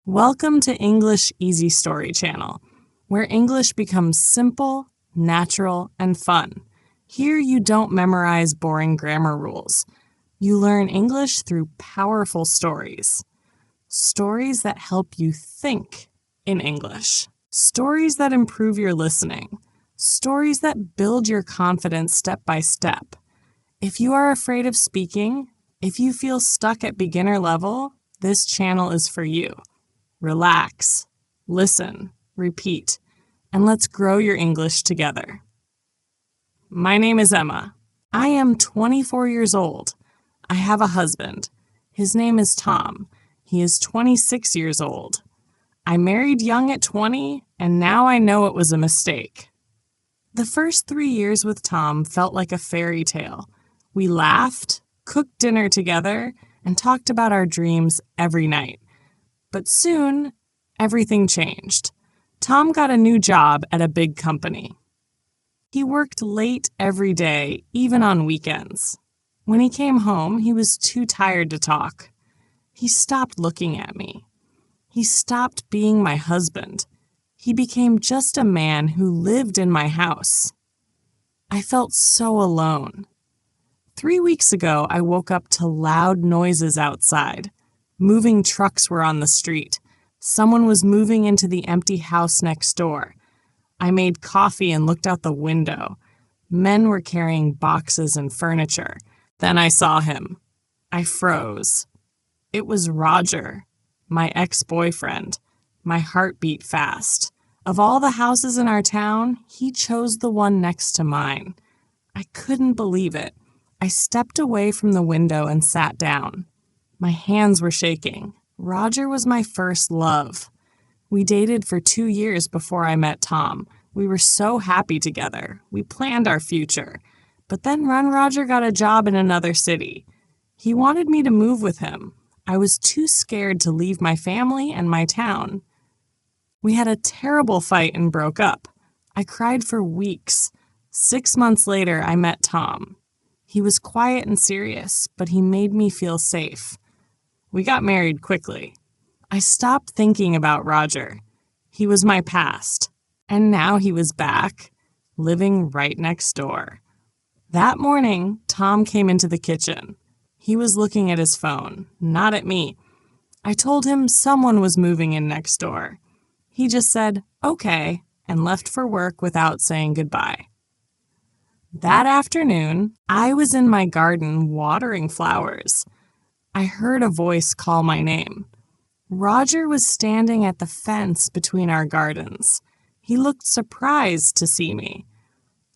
Welcome to English Easy Story Channel, where English becomes simple, natural, and fun. Here you don't memorize boring grammar rules. You learn English through powerful stories. Stories that help you think in English. Stories that improve your listening. Stories that build your confidence step by step. If you are afraid of speaking, if you feel stuck at beginner level, this channel is for you. Relax, listen, repeat, and let's grow your English together. My name is Emma. I am 24 years old. I have a husband. His name is Tom. He is 26 years old. I married young at 20, and now I know it was a mistake. The first 3 years with Tom felt like a fairy tale. We laughed, cooked dinner together, and talked about our dreams every night. But soon, everything changed. Tom got a new job at a big company. He worked late every day, even on weekends. When he came home, he was too tired to talk. He stopped looking at me. He stopped being my husband. He became just a man who lived in my house. I felt so alone. 3 weeks ago, I woke up to loud noises outside. Moving trucks were on the street. Someone was moving into the empty house next door. I made coffee and looked out the window. Men were carrying boxes and furniture. Then I saw him. I froze. It was Roger, my ex-boyfriend. My heart beat fast. Of all the houses in our town, he chose the one next to mine. I couldn't believe it. I stepped away from the window and sat down. My hands were shaking. Roger was my first love. We dated for 2 years before I met Tom. We were so happy together. We planned our future. But then Roger got a job in another city. He wanted me to move with him. I was too scared to leave my family and my town. We had a terrible fight and broke up. I cried for weeks. 6 months later, I met Tom. He was quiet and serious, but he made me feel safe. We got married quickly. I stopped thinking about Roger. He was my past, and now he was back, living right next door. That morning, Tom came into the kitchen. He was looking at his phone, not at me. I told him someone was moving in next door. He just said, "Okay," and left for work without saying goodbye. That afternoon, I was in my garden watering flowers. I heard a voice call my name. Roger was standing at the fence between our gardens. He looked surprised to see me.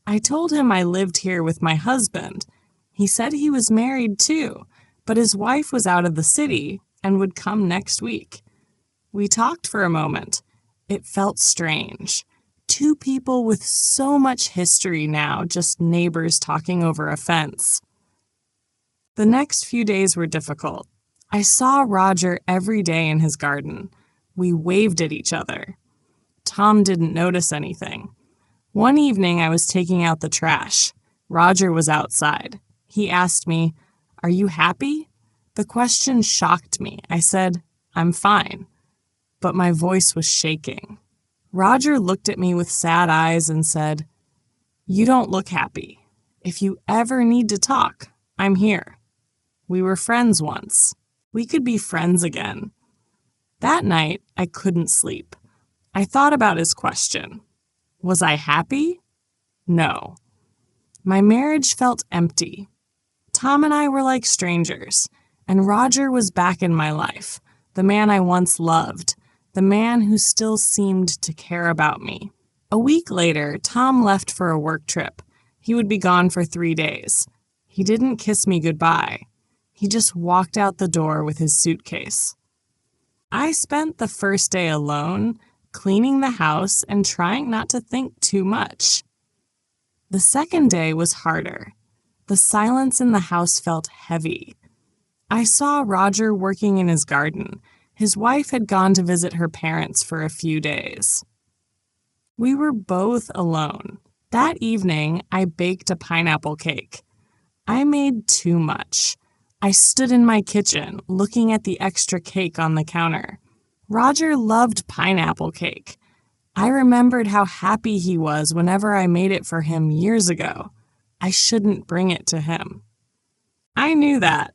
I told him I lived here with my husband. He said he was married too, but his wife was out of the city and would come next week. We talked for a moment. It felt strange. 2 people with so much history now, just neighbors talking over a fence. The next few days were difficult. I saw Roger every day in his garden. We waved at each other. Tom didn't notice anything. One evening, I was taking out the trash. Roger was outside. He asked me, "Are you happy?" The question shocked me. I said, "I'm fine." But my voice was shaking. Roger looked at me with sad eyes and said, "You don't look happy. If you ever need to talk, I'm here. We were friends once. We could be friends again." That night, I couldn't sleep. I thought about his question. Was I happy? No. My marriage felt empty. Tom and I were like strangers, and Roger was back in my life, the man I once loved, the man who still seemed to care about me. A week later, Tom left for a work trip. He would be gone for 3 days. He didn't kiss me goodbye. He just walked out the door with his suitcase. I spent the first day alone, cleaning the house and trying not to think too much. The second day was harder. The silence in the house felt heavy. I saw Roger working in his garden. His wife had gone to visit her parents for a few days. We were both alone. That evening, I baked a pineapple cake. I made too much. I stood in my kitchen, looking at the extra cake on the counter. Roger loved pineapple cake. I remembered how happy he was whenever I made it for him years ago. I shouldn't bring it to him. I knew that,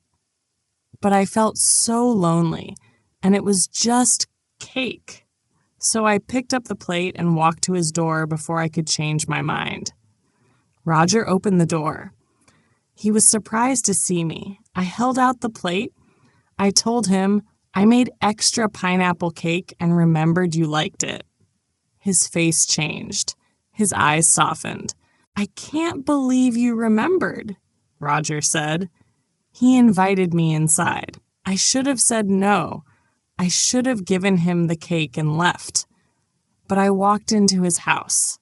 but I felt so lonely, and it was just cake. So I picked up the plate and walked to his door before I could change my mind. Roger opened the door. He was surprised to see me. I held out the plate. I told him, I made extra pineapple cake and remembered you liked it. His face changed. His eyes softened. I can't believe you remembered, Roger said. He invited me inside. I should have said no. I should have given him the cake and left. But I walked into his house.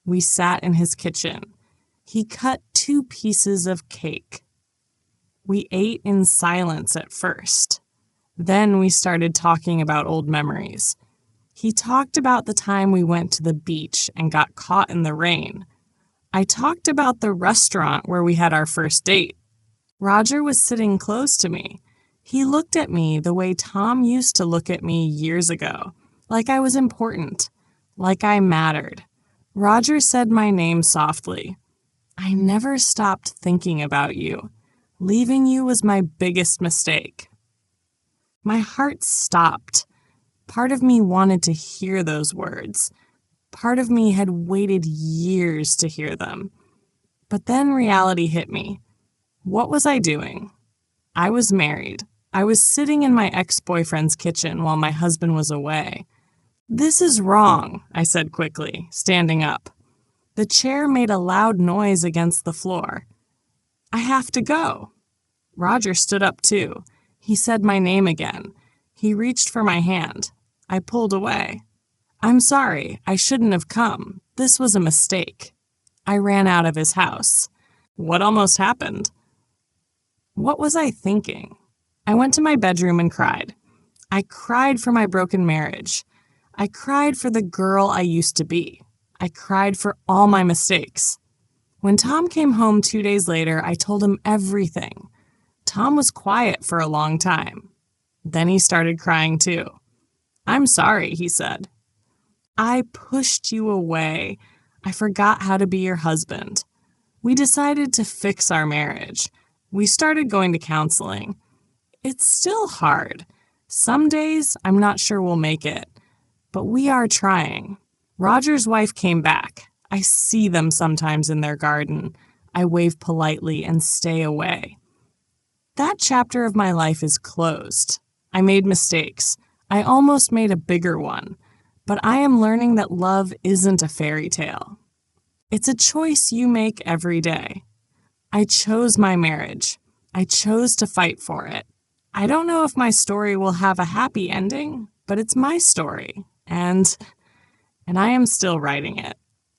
We sat in his kitchen. He cut 2 pieces of cake. We ate in silence at first. Then we started talking about old memories. He talked about the time we went to the beach and got caught in the rain. I talked about the restaurant where we had our first date. Roger was sitting close to me. He looked at me the way Tom used to look at me years ago, like I was important, like I mattered. Roger said my name softly. I never stopped thinking about you. Leaving you was my biggest mistake. My heart stopped. Part of me wanted to hear those words. Part of me had waited years to hear them. But then reality hit me. What was I doing? I was married. I was sitting in my ex-boyfriend's kitchen while my husband was away. This is wrong, I said quickly, standing up. The chair made a loud noise against the floor. I have to go. Roger stood up too. He said my name again. He reached for my hand. I pulled away. I'm sorry, I shouldn't have come. This was a mistake. I ran out of his house. What almost happened? What was I thinking? I went to my bedroom and cried. I cried for my broken marriage. I cried for the girl I used to be. I cried for all my mistakes. When Tom came home 2 days later, I told him everything. Tom was quiet for a long time. Then he started crying too. I'm sorry, he said. I pushed you away. I forgot how to be your husband. We decided to fix our marriage. We started going to counseling. It's still hard. Some days I'm not sure we'll make it, but we are trying. Roger's wife came back. I see them sometimes in their garden. I wave politely and stay away. That chapter of my life is closed. I made mistakes. I almost made a bigger one. But I am learning that love isn't a fairy tale. It's a choice you make every day. I chose my marriage. I chose to fight for it. I don't know if my story will have a happy ending, but it's my story, and I am still writing it.